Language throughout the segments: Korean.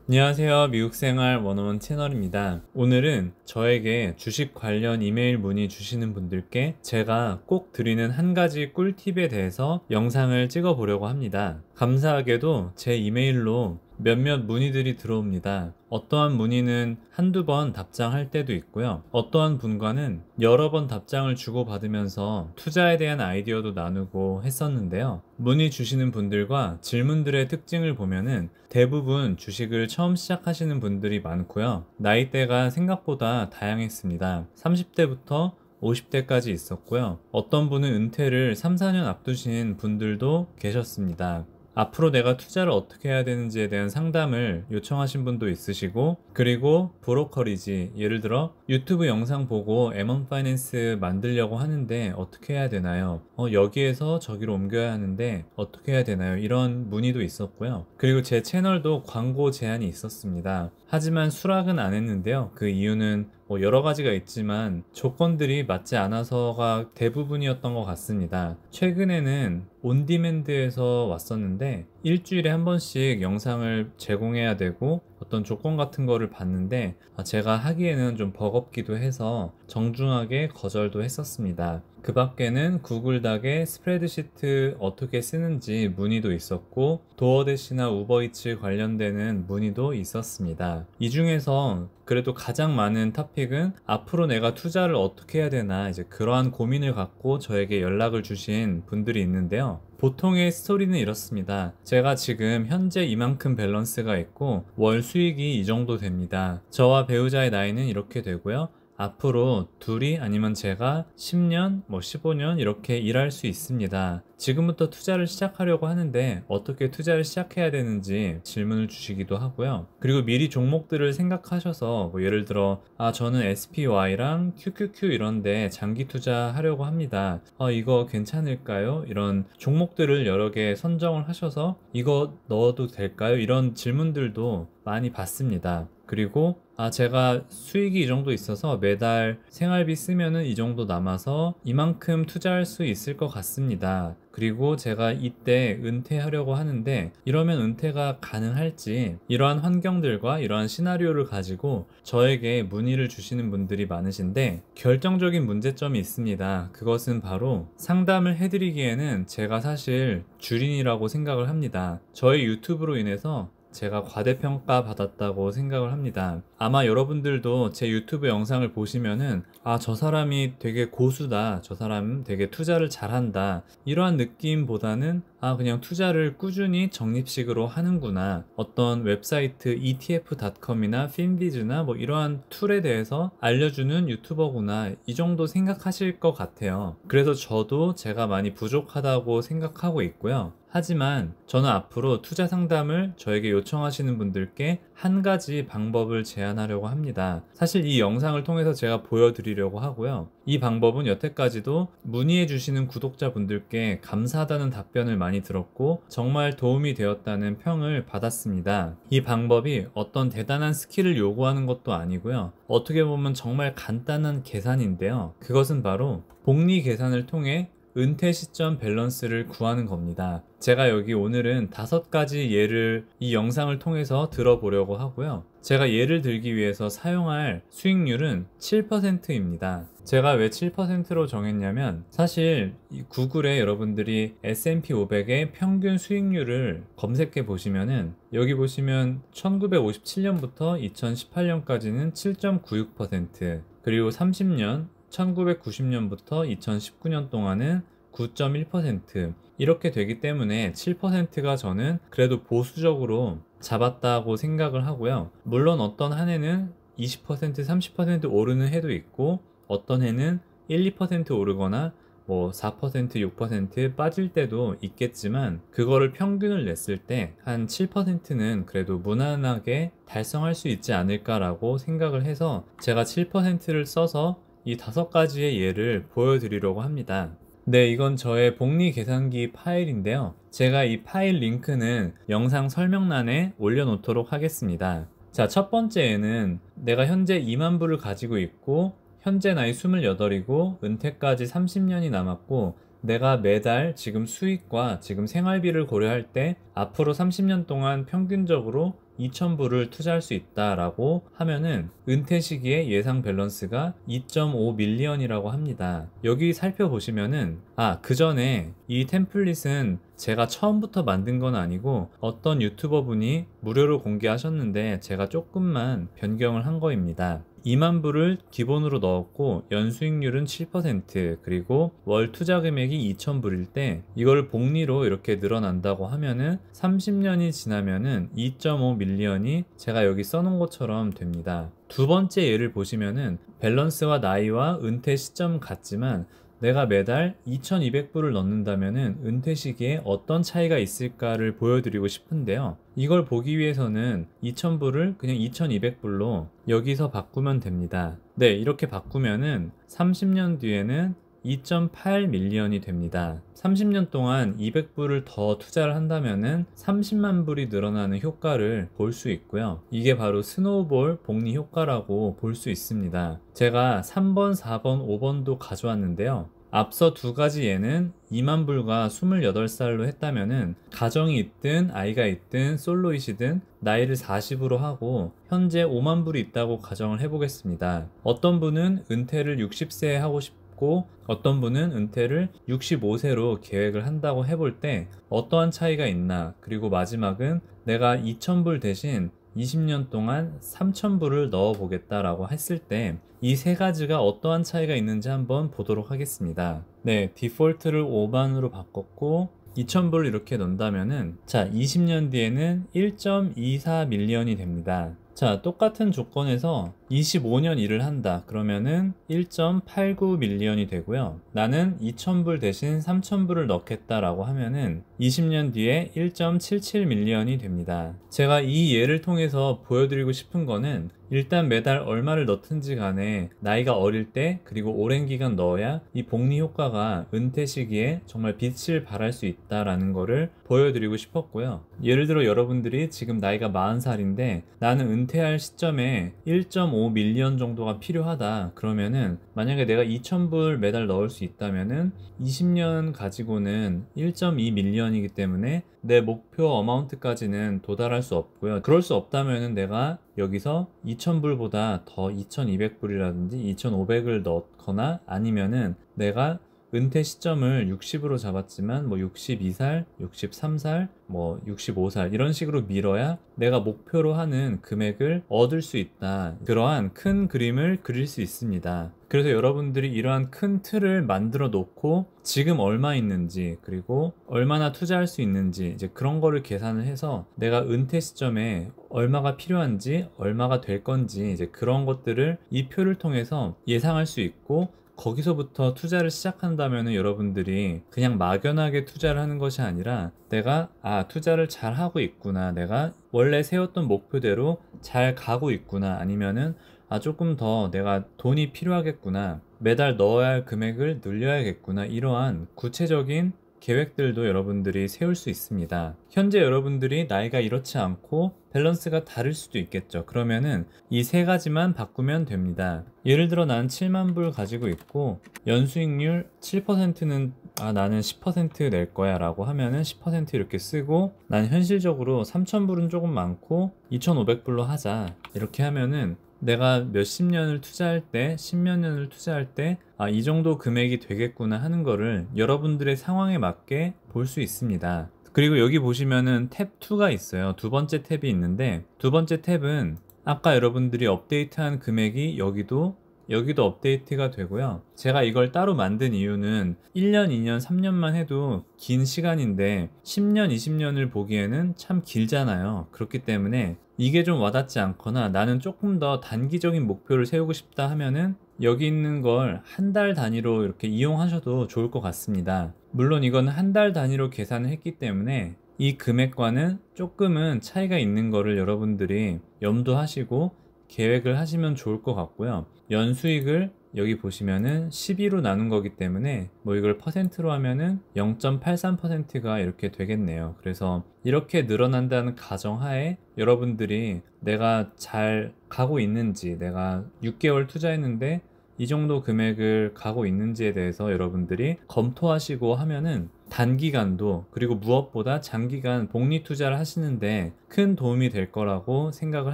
안녕하세요. 미국생활 101 채널입니다. 오늘은 저에게 주식 관련 이메일 문의 주시는 분들께 제가 꼭 드리는 한 가지 꿀팁에 대해서 영상을 찍어 보려고 합니다. 감사하게도 제 이메일로 몇몇 문의들이 들어옵니다. 어떠한 문의는 한두 번 답장할 때도 있고요. 어떠한 분과는 여러 번 답장을 주고받으면서 투자에 대한 아이디어도 나누고 했었는데요. 문의 주시는 분들과 질문들의 특징을 보면은 대부분 주식을 처음 시작하시는 분들이 많고요. 나이대가 생각보다 다양했습니다. 30대부터 50대까지 있었고요. 어떤 분은 은퇴를 3, 4년 앞두신 분들도 계셨습니다. 앞으로 내가 투자를 어떻게 해야 되는지에 대한 상담을 요청하신 분도 있으시고, 그리고 브로커리지, 예를 들어 유튜브 영상 보고 M1 파이낸스 만들려고 하는데 어떻게 해야 되나요? 여기에서 저기로 옮겨야 하는데 어떻게 해야 되나요? 이런 문의도 있었고요. 그리고 제 채널도 광고 제한이 있었습니다. 하지만 수락은 안 했는데요. 그 이유는 여러 가지가 있지만 조건들이 맞지 않아서가 대부분이었던 것 같습니다. 최근에는 온디맨드에서 왔었는데 일주일에 한 번씩 영상을 제공해야 되고 어떤 조건 같은 거를 봤는데 제가 하기에는 좀 버겁기도 해서 정중하게 거절도 했었습니다. 그 밖에는 구글 닥에 스프레드시트 어떻게 쓰는지 문의도 있었고, 도어대시나 우버이츠 관련되는 문의도 있었습니다. 이 중에서 그래도 가장 많은 토픽은 앞으로 내가 투자를 어떻게 해야 되나, 이제 그러한 고민을 갖고 저에게 연락을 주신 분들이 있는데요. 보통의 스토리는 이렇습니다. 제가 지금 현재 이만큼 밸런스가 있고 월 수익이 이 정도 됩니다. 저와 배우자의 나이는 이렇게 되고요. 앞으로 둘이 아니면 제가 10년, 15년 이렇게 일할 수 있습니다. 지금부터 투자를 시작하려고 하는데 어떻게 투자를 시작해야 되는지 질문을 주시기도 하고요. 그리고 미리 종목들을 생각하셔서 예를 들어 저는 SPY랑 QQQ 이런데 장기 투자하려고 합니다. 이거 괜찮을까요? 이런 종목들을 여러 개 선정을 하셔서 이거 넣어도 될까요? 이런 질문들도 많이 받습니다. 그리고 제가 수익이 이 정도 있어서 매달 생활비 쓰면은 이 정도 남아서 이만큼 투자할 수 있을 것 같습니다. 그리고 제가 이때 은퇴하려고 하는데 이러면 은퇴가 가능할지, 이러한 환경들과 이러한 시나리오를 가지고 저에게 문의를 주시는 분들이 많으신데 결정적인 문제점이 있습니다. 그것은 바로 상담을 해드리기에는 제가 사실 주린이라고 생각을 합니다. 저의 유튜브로 인해서 제가 과대평가 받았다고 생각을 합니다. 아마 여러분들도 제 유튜브 영상을 보시면은 저 사람이 되게 고수다, 저 사람 되게 투자를 잘한다, 이러한 느낌보다는 그냥 투자를 꾸준히 적립식으로 하는구나, 어떤 웹사이트 ETF.com이나 핀비즈나 이러한 툴에 대해서 알려주는 유튜버구나, 이 정도 생각하실 것 같아요. 그래서 저도 제가 많이 부족하다고 생각하고 있고요. 하지만 저는 앞으로 투자 상담을 저에게 요청하시는 분들께 한 가지 방법을 제안하려고 합니다. 사실 이 영상을 통해서 제가 보여드리려고 하고요. 이 방법은 여태까지도 문의해 주시는 구독자분들께 감사하다는 답변을 많이 들었고 정말 도움이 되었다는 평을 받았습니다. 이 방법이 어떤 대단한 스킬을 요구하는 것도 아니고요. 어떻게 보면 정말 간단한 계산인데요. 그것은 바로 복리 계산을 통해 은퇴 시점 밸런스를 구하는 겁니다. 제가 여기 오늘은 5가지 예를 이 영상을 통해서 들어보려고 하고요. 제가 예를 들기 위해서 사용할 수익률은 7%입니다. 제가 왜 7%로 정했냐면 사실 이 구글에 여러분들이 S&P 500의 평균 수익률을 검색해 보시면은 여기 보시면 1957년부터 2018년까지는 7.96%, 그리고 30년 1990년부터 2019년 동안은 9.1%, 이렇게 되기 때문에 7%가 저는 그래도 보수적으로 잡았다고 생각을 하고요. 물론 어떤 한 해는 20%, 30% 오르는 해도 있고 어떤 해는 1, 2% 오르거나 4%, 6% 빠질 때도 있겠지만 그거를 평균을 냈을 때 한 7%는 그래도 무난하게 달성할 수 있지 않을까라고 생각을 해서 제가 7%를 써서 이 5가지의 예를 보여드리려고 합니다. 네, 이건 저의 복리 계산기 파일인데요. 제가 이 파일 링크는 영상 설명란에 올려놓도록 하겠습니다. 자, 첫 번째에는 내가 현재 2만 불을 가지고 있고 현재 나이 28이고 은퇴까지 30년이 남았고 내가 매달 지금 수익과 지금 생활비를 고려할 때 앞으로 30년 동안 평균적으로 2,000불을 투자할 수 있다라고 하면은 은퇴 시기에 예상 밸런스가 2.5 밀리언이라고 합니다. 여기 살펴보시면은 그 전에 이 템플릿은 제가 처음부터 만든 건 아니고 어떤 유튜버 분이 무료로 공개하셨는데 제가 조금만 변경을 한 거입니다. 2만 불을 기본으로 넣었고 연수익률은 7%, 그리고 월 투자 금액이 2,000불일 때 이걸 복리로 이렇게 늘어난다고 하면은 30년이 지나면은 2.5 밀리언이 제가 여기 써놓은 것처럼 됩니다. 두 번째 예를 보시면은 밸런스와 나이와 은퇴 시점 같지만 내가 매달 2,200불을 넣는다면은 은퇴 시기에 어떤 차이가 있을까를 보여드리고 싶은데요. 이걸 보기 위해서는 2,000불을 그냥 2,200불로 여기서 바꾸면 됩니다. 네, 이렇게 바꾸면은 30년 뒤에는 2.8 밀리언이 됩니다. 30년 동안 200불을 더 투자를 한다면은 30만 불이 늘어나는 효과를 볼 수 있고요. 이게 바로 스노우볼 복리 효과라고 볼 수 있습니다. 제가 3번, 4번, 5번도 가져왔는데요. 앞서 두 가지 예는 2만 불과 28살로 했다면은 가정이 있든 아이가 있든 솔로이시든 나이를 40으로 하고 현재 5만 불이 있다고 가정을 해보겠습니다. 어떤 분은 은퇴를 60세에 하고 싶고 어떤 분은 은퇴를 65세로 계획을 한다고 해볼 때 어떠한 차이가 있나, 그리고 마지막은 내가 2,000불 대신 20년 동안 3,000불을 넣어 보겠다라고 했을 때 이 세 가지가 어떠한 차이가 있는지 한번 보도록 하겠습니다. 네, 디폴트를 5만으로 바꿨고 2,000불 이렇게 넣는다면은 20년 뒤에는 1.24 밀리언이 됩니다. 똑같은 조건에서 25년 일을 한다 그러면은 1.89 밀리언이 되고요. 나는 2,000불 대신 3,000불을 넣겠다라고 하면은 20년 뒤에 1.77 밀리언이 됩니다. 제가 이 예를 통해서 보여드리고 싶은 거는 일단 매달 얼마를 넣든지 간에 나이가 어릴 때 그리고 오랜 기간 넣어야 이 복리 효과가 은퇴 시기에 정말 빛을 발할 수 있다라는 거를 보여드리고 싶었고요. 예를 들어 여러분들이 지금 나이가 40살인데 나는 은퇴할 시점에 1.5 밀리언 정도가 필요하다 그러면은 만약에 내가 2,000불 매달 넣을 수 있다면은 20년 가지고는 1.2 밀리언이기 때문에 내 목표 어마운트까지는 도달할 수 없고요. 그럴 수 없다면은 내가 여기서 2,000불보다 더 2,200불이라든지 2,500을 넣거나 아니면은 내가 은퇴 시점을 60으로 잡았지만 62살, 63살, 65살 이런 식으로 밀어야 내가 목표로 하는 금액을 얻을 수 있다. 그러한 큰 그림을 그릴 수 있습니다. 그래서 여러분들이 이러한 큰 틀을 만들어 놓고 지금 얼마 있는지 그리고 얼마나 투자할 수 있는지 이제 그런 거를 계산을 해서 내가 은퇴 시점에 얼마가 필요한지 얼마가 될 건지 이제 그런 것들을 이 표를 통해서 예상할 수 있고 거기서부터 투자를 시작한다면 여러분들이 그냥 막연하게 투자를 하는 것이 아니라 내가 투자를 잘 하고 있구나, 내가 원래 세웠던 목표대로 잘 가고 있구나, 아니면은 조금 더 내가 돈이 필요하겠구나, 매달 넣어야 할 금액을 늘려야겠구나, 이러한 구체적인 계획들도 여러분들이 세울 수 있습니다. 현재 여러분들이 나이가 이렇지 않고 밸런스가 다를 수도 있겠죠. 그러면은 이 세 가지만 바꾸면 됩니다. 예를 들어 난 7만 불 가지고 있고 연수익률 7%는 나는 10% 낼 거야 라고 하면은 10% 이렇게 쓰고, 난 현실적으로 3,000불은 조금 많고 2,500불로 하자 이렇게 하면은 내가 몇십 년을 투자할 때, 십몇 년을 투자할 때 이 정도 금액이 되겠구나 하는 거를 여러분들의 상황에 맞게 볼 수 있습니다. 그리고 여기 보시면은 탭 2가 있어요. 두 번째 탭이 있는데 두 번째 탭은 아까 여러분들이 업데이트한 금액이 여기도 업데이트가 되고요. 제가 이걸 따로 만든 이유는 1년, 2년, 3년만 해도 긴 시간인데 10년, 20년을 보기에는 참 길잖아요. 그렇기 때문에 이게 좀 와닿지 않거나 나는 조금 더 단기적인 목표를 세우고 싶다 하면은 여기 있는 걸 한 달 단위로 이렇게 이용하셔도 좋을 것 같습니다. 물론 이건 한 달 단위로 계산을 했기 때문에 이 금액과는 조금은 차이가 있는 거를 여러분들이 염두하시고 계획을 하시면 좋을 것 같고요. 연수익을 여기 보시면은 12로 나눈 거기 때문에 이걸 퍼센트로 하면은 0.83%가 이렇게 되겠네요. 그래서 이렇게 늘어난다는 가정하에 여러분들이 내가 잘 가고 있는지, 내가 6개월 투자했는데 이 정도 금액을 가고 있는지에 대해서 여러분들이 검토하시고 하면은 단기간도 그리고 무엇보다 장기간 복리 투자를 하시는데 큰 도움이 될 거라고 생각을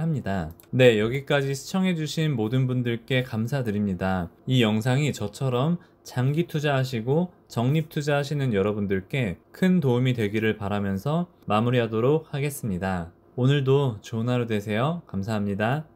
합니다. 네, 여기까지 시청해주신 모든 분들께 감사드립니다. 이 영상이 저처럼 장기 투자하시고 적립 투자하시는 여러분들께 큰 도움이 되기를 바라면서 마무리하도록 하겠습니다. 오늘도 좋은 하루 되세요. 감사합니다.